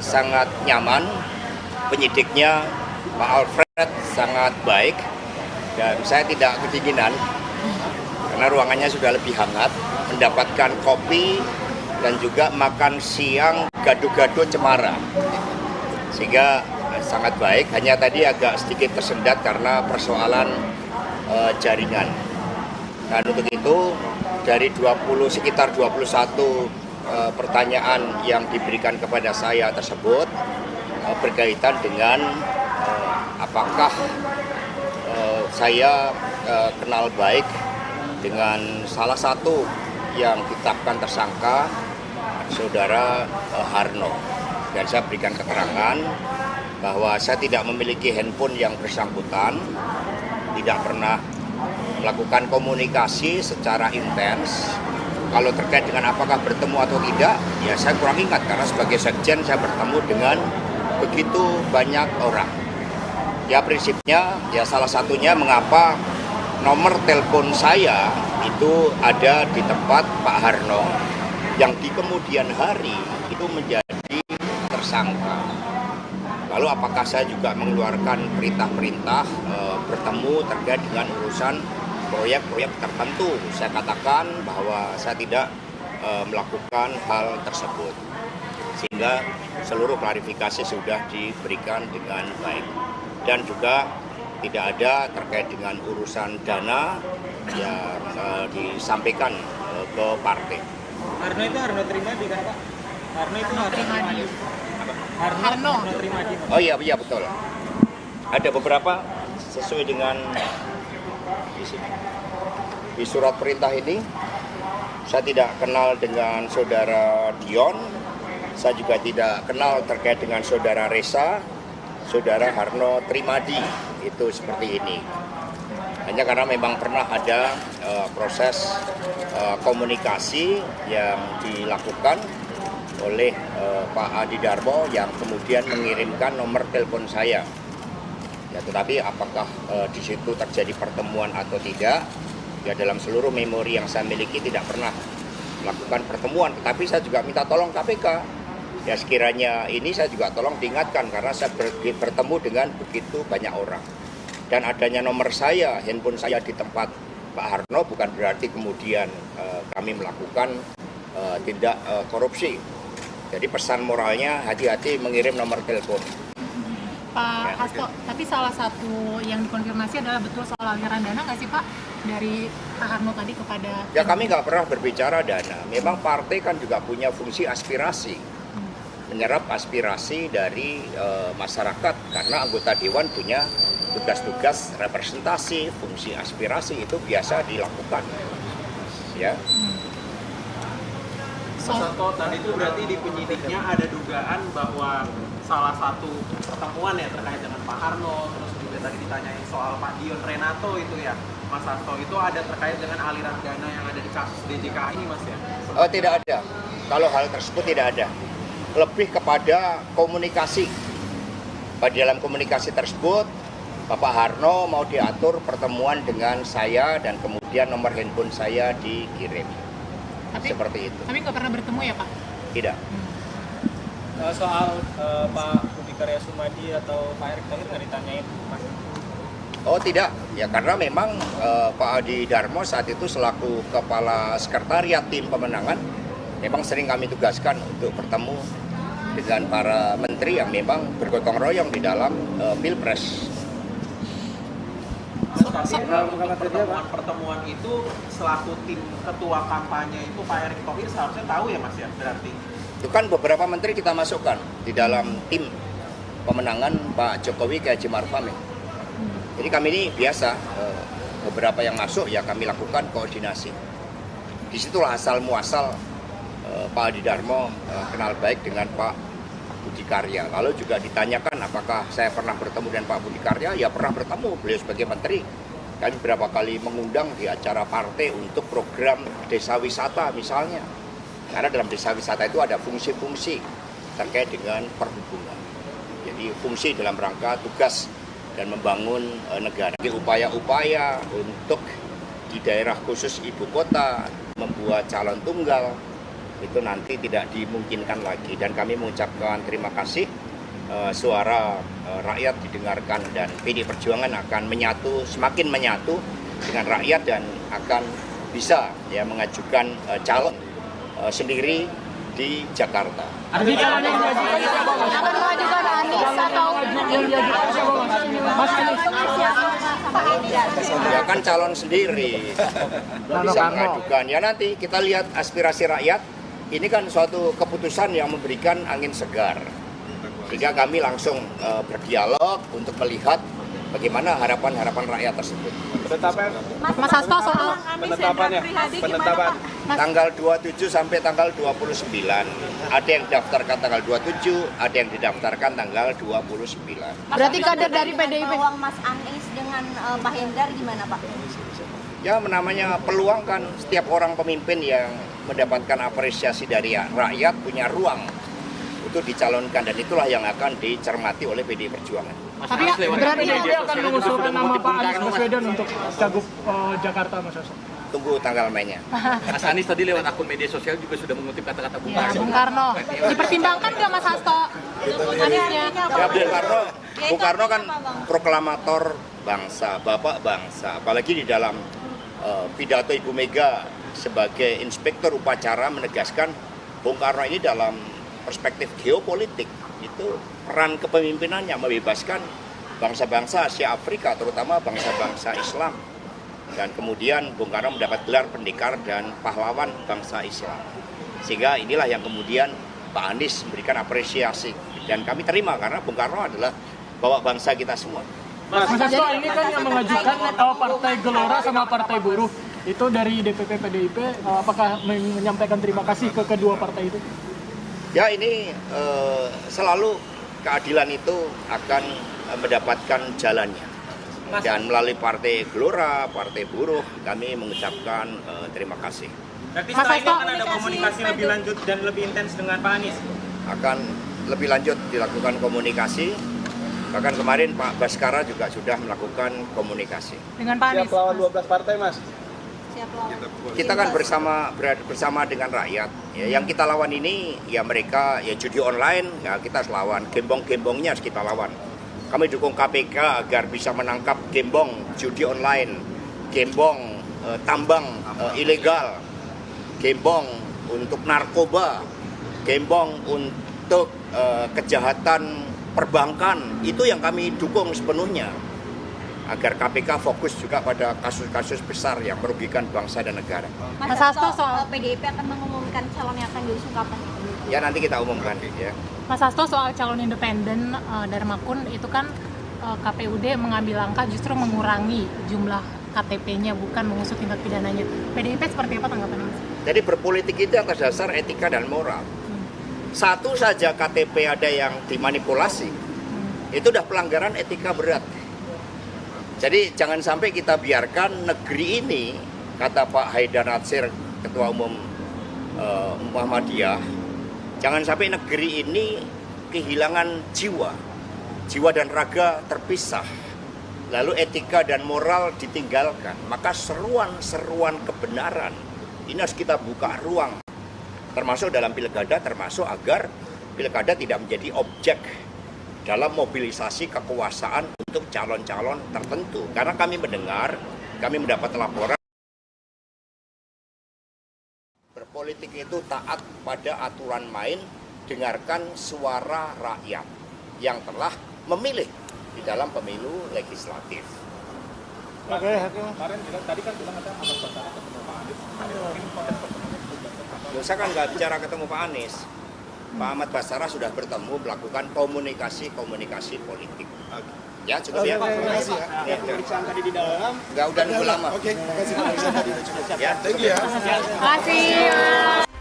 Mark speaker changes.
Speaker 1: sangat nyaman, penyidiknya Pak Alfred sangat baik, dan saya tidak kedinginan karena ruangannya sudah lebih hangat, mendapatkan kopi dan juga makan siang gado-gado cemara, sehingga sangat baik. Hanya tadi agak sedikit tersendat karena persoalan jaringan. Dan untuk itu dari sekitar 21 pertanyaan yang diberikan kepada saya tersebut berkaitan dengan apakah saya kenal baik dengan salah satu yang ditetapkan tersangka, saudara Harno. Dan saya berikan keterangan bahwa saya tidak memiliki handphone yang bersangkutan, tidak pernah melakukan komunikasi secara intens. Kalau terkait dengan apakah bertemu atau tidak, ya saya kurang ingat karena sebagai sekjen saya bertemu dengan begitu banyak orang. Ya prinsipnya, ya salah satunya mengapa nomor telepon saya itu ada di tempat Pak Harno yang di kemudian hari itu menjadi tersangka. Lalu apakah saya juga mengeluarkan perintah-perintah bertemu terkait dengan urusan proyek-proyek tertentu? Saya katakan bahwa saya tidak melakukan hal tersebut, sehingga seluruh klarifikasi sudah diberikan dengan baik. Dan juga tidak ada terkait dengan urusan dana yang disampaikan ke partai.
Speaker 2: Harno itu Harno Trimadi kan Pak? Harno itu Harno Trimadi. Harno Trimadi.
Speaker 1: Oh iya betul. Ada beberapa sesuai dengan di surat perintah ini. Saya tidak kenal dengan saudara Dion, saya juga tidak kenal terkait dengan saudara Reza, saudara Harno Trimadi, itu seperti ini. Hanya karena memang pernah ada proses komunikasi yang dilakukan oleh Pak Adi Darmo yang kemudian mengirimkan nomor telepon saya. Ya, tetapi apakah di situ terjadi pertemuan atau tidak? Ya dalam seluruh memori yang saya miliki tidak pernah melakukan pertemuan. Tetapi saya juga minta tolong KPK. Ya sekiranya ini saya juga tolong diingatkan karena saya bertemu dengan begitu banyak orang. Dan adanya nomor saya, handphone saya di tempat Pak Harno bukan berarti kemudian kami melakukan tindak korupsi. Jadi pesan moralnya hati-hati mengirim nomor telepon.
Speaker 3: Pak Hasto, tapi salah satu yang dikonfirmasi adalah betul soal aliran dana nggak sih Pak dari Pak Harno tadi kepada...
Speaker 1: Ya kami nggak pernah berbicara dana. Memang partai kan juga punya fungsi aspirasi, menyerap aspirasi dari masyarakat karena anggota dewan punya tugas-tugas representasi, fungsi aspirasi itu biasa dilakukan. Ya.
Speaker 2: Mas Hasto, tadi itu berarti di penyidiknya ada dugaan bahwa salah satu pertemuan ya terkait dengan Pak Harno, terus juga tadi ditanyain soal Pak Dion Renato itu ya, Mas Hasto, itu ada terkait dengan aliran dana yang ada di kasus DJKA ini Mas ya?
Speaker 1: Oh tidak ada, kalau hal tersebut tidak ada, lebih kepada komunikasi. Pada dalam komunikasi tersebut, Bapak Harno mau diatur pertemuan dengan saya dan kemudian nomor handphone saya dikirim. Seperti itu.
Speaker 3: Tapi nggak pernah bertemu ya Pak?
Speaker 1: Tidak.
Speaker 2: Soal Pak Budi Karya Sumadi atau Pak Erick Thohir nggak ditanyain Mas?
Speaker 1: Oh tidak, ya karena memang Pak Adi Darmo saat itu selaku Kepala Sekretariat Tim Pemenangan memang sering kami tugaskan untuk bertemu dengan para menteri yang memang bergotong royong di dalam Pilpres.
Speaker 2: Pertemuan itu selaku tim ketua kampanye itu Pak Erick Thohir seharusnya tahu ya Mas ya berarti?
Speaker 1: Itu kan beberapa menteri kita masukkan di dalam tim pemenangan Pak Jokowi ke Haji Maruf Amin. Jadi kami ini biasa, beberapa yang masuk ya kami lakukan koordinasi. Disitulah asal muasal Pak Adi Darmo kenal baik dengan Pak Budi Karya. Lalu juga ditanyakan apakah saya pernah bertemu dengan Pak Budi Karya, ya pernah bertemu, beliau sebagai menteri. Kami berapa kali mengundang di acara partai untuk program desa wisata misalnya. Karena dalam desa wisata itu ada fungsi-fungsi terkait dengan perhubungan. Jadi fungsi dalam rangka tugas dan membangun negara. Upaya-upaya untuk di daerah khusus ibu kota membuat calon tunggal itu nanti tidak dimungkinkan lagi. Dan kami mengucapkan terima kasih, suara rakyat didengarkan dan PD Perjuangan akan semakin menyatu dengan rakyat dan akan bisa ya mengajukan calon sendiri di Jakarta.
Speaker 4: Artinya calon yang akan mengajukan Anies atau Mas Anies?
Speaker 1: Ya kan calon sendiri bisa mengajukan. Ya nanti kita lihat aspirasi rakyat. Ini kan suatu keputusan yang memberikan angin segar. Sehingga kami langsung berdialog untuk melihat bagaimana harapan-harapan rakyat tersebut.
Speaker 3: Mas Hasto soal
Speaker 5: penetapan
Speaker 1: Tanggal 27 sampai tanggal 29. Ada yang didaftarkan tanggal 27, ada yang didaftarkan tanggal 29.
Speaker 4: Berarti kader dari PDIP.
Speaker 6: Peluang Mas Anies dengan Pak Hendar gimana Pak?
Speaker 1: Ya namanya peluang kan setiap orang pemimpin yang mendapatkan apresiasi dari rakyat punya ruang untuk dicalonkan dan itulah yang akan dicermati oleh PDI Perjuangan.
Speaker 3: tapi
Speaker 4: Berarti PDIP akan mengusulkan nama Pak Anies Baswedan untuk cagup Jakarta, Mas Hasto.
Speaker 1: Tunggu tanggal mainnya.
Speaker 5: Mas Anies tadi lewat akun media sosial juga sudah mengutip kata-kata Bung
Speaker 3: ya,
Speaker 5: Karno.
Speaker 3: Bung Karno dipertimbangkan nggak Mas Hasto Aniesnya?
Speaker 1: Ya, Bung Karno kan proklamator bangsa, bapak bangsa. Apalagi di dalam pidato Ibu Mega sebagai inspektur upacara menegaskan Bung Karno ini dalam perspektif geopolitik itu peran kepemimpinannya membebaskan bangsa-bangsa Asia Afrika terutama bangsa-bangsa Islam dan kemudian Bung Karno mendapat gelar pendekar dan pahlawan bangsa Islam sehingga inilah yang kemudian Pak Anies memberikan apresiasi dan kami terima karena Bung Karno adalah bawa bangsa kita semua.
Speaker 4: Mas Hasto, ini kan yang mengajukan Partai Gelora sama Partai Buruh itu dari DPP PDIP, apakah menyampaikan terima kasih ke kedua partai itu?
Speaker 1: Ya ini selalu keadilan itu akan mendapatkan jalannya. Dan melalui Partai Gelora, Partai Buruh, kami mengucapkan terima kasih.
Speaker 2: Berarti
Speaker 3: Mas
Speaker 2: setelah ini
Speaker 3: Hasto,
Speaker 2: akan ada komunikasi lebih lanjut dan lebih intens dengan Pak Anies?
Speaker 1: Akan lebih lanjut dilakukan komunikasi. Bahkan kemarin Pak Baskara juga sudah melakukan komunikasi.
Speaker 3: Dengan Pak Anies.
Speaker 5: Siap lawan 12 partai, Mas.
Speaker 6: Siap lawan.
Speaker 1: Kita kan bersama dengan rakyat. Ya, yang kita lawan ini ya mereka ya judi online, ya kita harus lawan. Gembong-gembongnya harus kita lawan. Kami dukung KPK agar bisa menangkap gembong judi online, gembong tambang ilegal, gembong untuk narkoba, gembong untuk kejahatan perbankan. Itu yang kami dukung sepenuhnya agar KPK fokus juga pada kasus-kasus besar yang merugikan bangsa dan negara.
Speaker 3: Mas Hasto soal
Speaker 6: PDIP akan mengumumkan calon yang akan diusung kapan?
Speaker 1: Ya nanti kita umumkan ya.
Speaker 3: Mas Hasto soal calon independen Darmakun itu kan KPUD mengambil langkah justru mengurangi jumlah KTP-nya bukan mengusut tindak pidananya. PDIP seperti apa tanggapannya Mas?
Speaker 1: Jadi berpolitik itu atas dasar etika dan moral. Satu saja KTP ada yang dimanipulasi, itu udah pelanggaran etika berat. Jadi jangan sampai kita biarkan negeri ini, kata Pak Haidar Nasir, Ketua Umum Muhammadiyah, jangan sampai negeri ini kehilangan jiwa dan raga terpisah. Lalu etika dan moral ditinggalkan, maka seruan-seruan kebenaran ini harus kita buka ruang. Termasuk dalam pilkada, termasuk agar pilkada tidak menjadi objek dalam mobilisasi kekuasaan untuk calon-calon tertentu. Karena kami mendapat laporan berpolitik itu taat pada aturan main, dengarkan suara rakyat yang telah memilih di dalam pemilu legislatif.
Speaker 4: Oke.
Speaker 5: Kemarin tadi kan bilang ada Ahmad Basara ketemu Pak Anies.
Speaker 1: Saya kan nggak bicara ketemu Pak Anies. Pak Ahmad Basara sudah bertemu melakukan komunikasi politik. Ya cukup ya.
Speaker 5: Pemeriksaan tadi di dalam.
Speaker 1: Nggak udah nunggu lama.
Speaker 5: Oke, terima kasih pemeriksaan tadi.
Speaker 1: Ya,
Speaker 5: Thank you ya.
Speaker 3: Terima kasih.